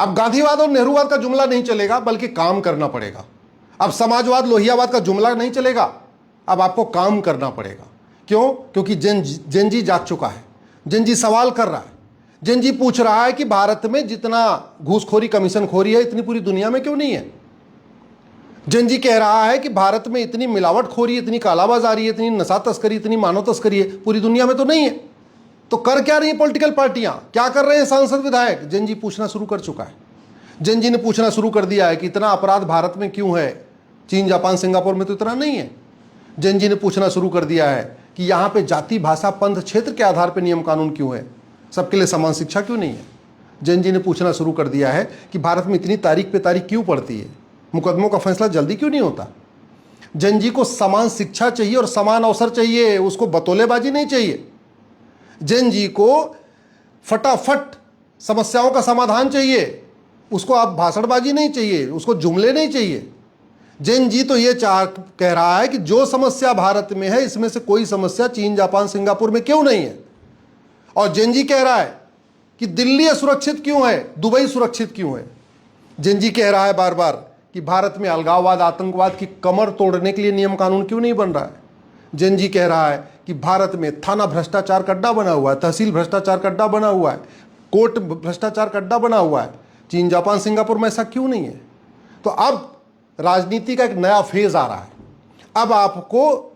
अब गांधीवाद और नेहरूवाद का जुमला नहीं चलेगा, बल्कि काम करना पड़ेगा। अब समाजवाद लोहियावाद का जुमला नहीं चलेगा, अब आपको काम करना पड़ेगा। क्यों? क्योंकि जेनजी जाग चुका है, जेनजी सवाल कर रहा है, जेनजी पूछ रहा है कि भारत में जितना घूसखोरी कमीशनखोरी है इतनी पूरी दुनिया में क्यों नहीं है। जेनजी कह रहा है कि भारत में इतनी मिलावटखोरी, इतनी कालाबाजारी, इतनी नशा तस्करी, इतनी मानव तस्करी है, पूरी दुनिया में तो नहीं है। तो कर क्या रही हैं पॉलिटिकल पार्टियां, क्या कर रहे हैं सांसद विधायक? जेनजी पूछना शुरू कर चुका है। जेनजी ने पूछना शुरू कर दिया है कि इतना अपराध भारत में क्यों है, चीन जापान सिंगापुर में तो इतना नहीं है। जेनजी ने पूछना शुरू कर दिया है कि यहाँ पे जाति भाषा पंथ क्षेत्र के आधार पर नियम कानून क्यों है, सबके लिए समान शिक्षा क्यों नहीं है। जेनजी ने पूछना शुरू कर दिया है कि भारत में इतनी तारीख पे तारीख क्यों पड़ती है, मुकदमों का फैसला जल्दी क्यों नहीं होता। जेनजी को समान शिक्षा चाहिए और समान अवसर चाहिए, उसको बतौलेबाजी नहीं चाहिए। जेनजी को फटाफट समस्याओं का समाधान चाहिए, उसको आप भाषणबाजी नहीं चाहिए, उसको जुमले नहीं चाहिए। जेनजी तो ये कह रहा है कि जो समस्या भारत में है इसमें से कोई समस्या चीन जापान सिंगापुर में क्यों नहीं है। और जेनजी कह रहा है कि दिल्ली असुरक्षित क्यों है, दुबई सुरक्षित क्यों है। जेनजी कह रहा है बार बार कि भारत में अलगाववाद आतंकवाद की कमर तोड़ने के लिए नियम कानून क्यों नहीं बन रहा है। जेनजी कह रहा है कि भारत में थाना भ्रष्टाचार का अड्डा बना हुआ है, तहसील भ्रष्टाचार का अड्डा बना हुआ है, कोर्ट भ्रष्टाचार का अड्डा बना हुआ है। चीन जापान सिंगापुर में ऐसा क्यों नहीं है। तो अब राजनीति का एक नया फेज आ रहा है। अब आपको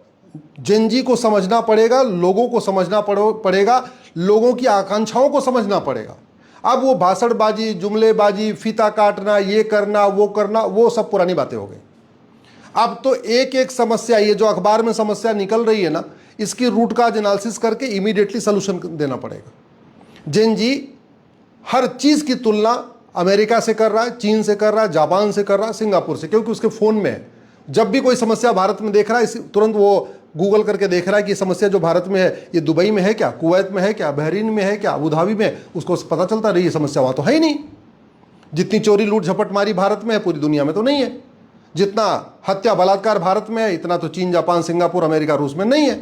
जेनजी को समझना पड़ेगा, लोगों को समझना पड़ेगा, लोगों की आकांक्षाओं को समझना पड़ेगा। अब वो भाषणबाजी, जुमलेबाजी, फीता काटना, ये करना, वो सब पुरानी बातें हो गई। अब तो एक एक समस्या, ये जो अखबार में समस्या निकल रही है ना, इसकी रूट काज एनालिसिस करके इमीडिएटली सोल्यूशन देना पड़ेगा। जेनजी हर चीज की तुलना अमेरिका से कर रहा है, चीन से कर रहा है, जापान से कर रहा है, सिंगापुर से, क्योंकि उसके फोन में है। जब भी कोई समस्या भारत में देख रहा है तुरंत वो गूगल करके देख रहा है कि ये समस्या जो भारत में है ये दुबई में है क्या, कुवैत में है क्या, बहरीन में है क्या, अबू धाबी में, उसको पता चलता रही ये समस्या वहां तो है ही नहीं। जितनी चोरी लूट झपट मारी भारत में है पूरी दुनिया में तो नहीं है। जितना हत्या बलात्कार भारत में है इतना तो चीन जापान सिंगापुर अमेरिका रूस में नहीं है।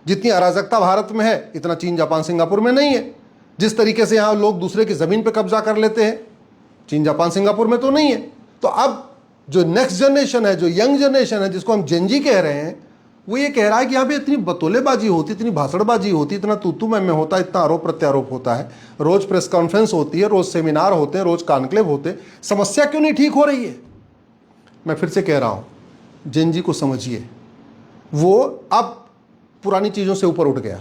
जितनी अराजकता भारत में है इतना चीन जापान सिंगापुर में नहीं है। जिस तरीके से यहाँ लोग दूसरे की जमीन पर कब्जा कर लेते हैं चीन जापान सिंगापुर में तो नहीं है। तो अब जो नेक्स्ट जनरेशन है, जो यंग जनरेशन है, जिसको हम जेनजी कह रहे हैं, वो ये कह रहा है कि यहाँ पे इतनी बतौलेबाजी होती, इतनी भाषणबाजी होती, इतना तूतू में होता है, इतना आरोप प्रत्यारोप होता है, रोज प्रेस कॉन्फ्रेंस होती है, रोज सेमिनार होते हैं, रोज कॉन्क्लेव होते हैं, समस्या क्यों नहीं ठीक हो रही है। मैं फिर से कह रहा हूँ, जेनजी को समझिए, वो अब पुरानी चीज़ों से ऊपर उठ गया,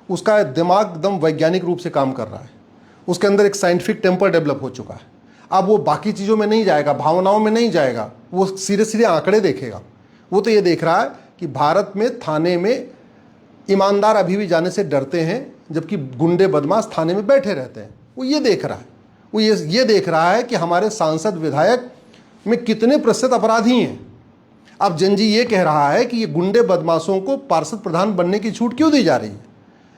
उसका दिमाग एकदम वैज्ञानिक रूप से काम कर रहा है, उसके अंदर एक साइंटिफिक टेम्पर डेवलप हो चुका है। अब वो बाकी चीज़ों में नहीं जाएगा, भावनाओं में नहीं जाएगा, वो सीधे सीधे आंकड़े देखेगा। वो तो ये देख रहा है कि भारत में थाने में ईमानदार अभी भी जाने से डरते हैं, जबकि गुंडे बदमाश थाने में बैठे रहते हैं। वो ये देख रहा है, वो ये देख रहा है कि हमारे सांसद विधायक में कितने प्रतिशत अपराधी हैं। अब जेनजी ये कह रहा है कि ये गुंडे बदमाशों को पार्षद प्रधान बनने की छूट क्यों दी जा रही है।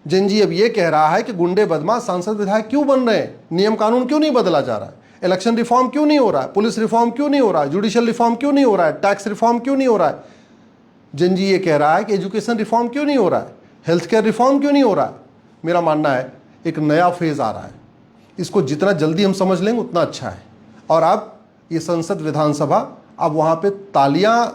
जेनजी अब ये कह रहा है कि गुंडे बदमाश सांसद विधायक क्यों बन रहे हैं, नियम कानून क्यों नहीं बदला जा रहा है, इलेक्शन रिफॉर्म क्यों नहीं हो रहा है, पुलिस रिफॉर्म क्यों नहीं हो रहा है, जुडिशियल रिफॉर्म क्यों नहीं हो रहा है, टैक्स रिफॉर्म क्यों नहीं हो रहा है। जेनजी ये कह रहा है कि एजुकेशन रिफॉर्म क्यों नहीं हो रहा है, हेल्थ केयर रिफॉर्म क्यों नहीं हो रहा है। मेरा मानना है एक नया फेज आ रहा है, इसको जितना जल्दी हम समझ लेंगे उतना अच्छा है। और अब ये संसद विधानसभा, अब वहाँ पे तालियां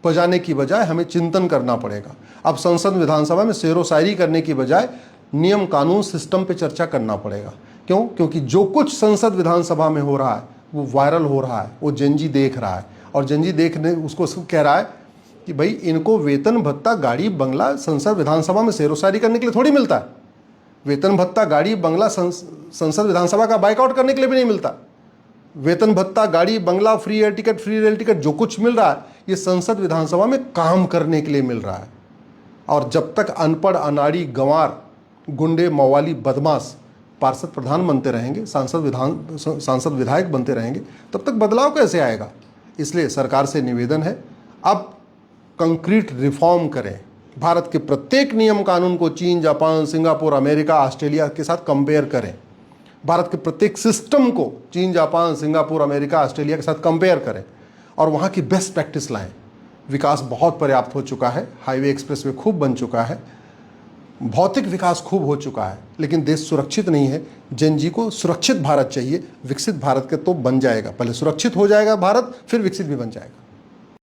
बजाने की बजाय हमें चिंतन करना पड़ेगा। अब संसद विधानसभा में शेरो शायरी करने की बजाय नियम कानून सिस्टम पे चर्चा करना पड़ेगा। क्यों? क्योंकि जो कुछ संसद विधानसभा में हो रहा है वो वायरल हो रहा है, वो जेनजी देख रहा है। और जेनजी देखने उसको कह रहा है कि भाई इनको वेतन भत्ता गाड़ी बंगला संसद विधानसभा में शेरो शायरी करने के लिए थोड़ी मिलता है। वेतन भत्ता गाड़ी बंगला संसद विधानसभा का बाइकआउट करने के लिए भी नहीं मिलता। वेतन भत्ता गाड़ी बंगला free air ticket, free rail ticket, जो कुछ मिल रहा है ये संसद विधानसभा में काम करने के लिए मिल रहा है। और जब तक अनपढ़ अनाड़ी गंवार गुंडे मवाली बदमाश पार्षद प्रधान बनते रहेंगे, सांसद विधायक बनते रहेंगे, तब तक बदलाव कैसे आएगा। इसलिए सरकार से निवेदन है, अब कंक्रीट रिफॉर्म करें। भारत के प्रत्येक नियम कानून को चीन जापान सिंगापुर अमेरिका ऑस्ट्रेलिया के साथ कंपेयर करें। भारत के प्रत्येक सिस्टम को चीन जापान सिंगापुर अमेरिका ऑस्ट्रेलिया के साथ कंपेयर करें और वहाँ की बेस्ट प्रैक्टिस लाएं। विकास बहुत पर्याप्त हो चुका है, हाईवे एक्सप्रेसवे खूब बन चुका है, भौतिक विकास खूब हो चुका है लेकिन देश सुरक्षित नहीं है। जेन जी को सुरक्षित भारत चाहिए, विकसित भारत के तो बन जाएगा, पहले सुरक्षित हो जाएगा भारत, फिर विकसित भी बन जाएगा।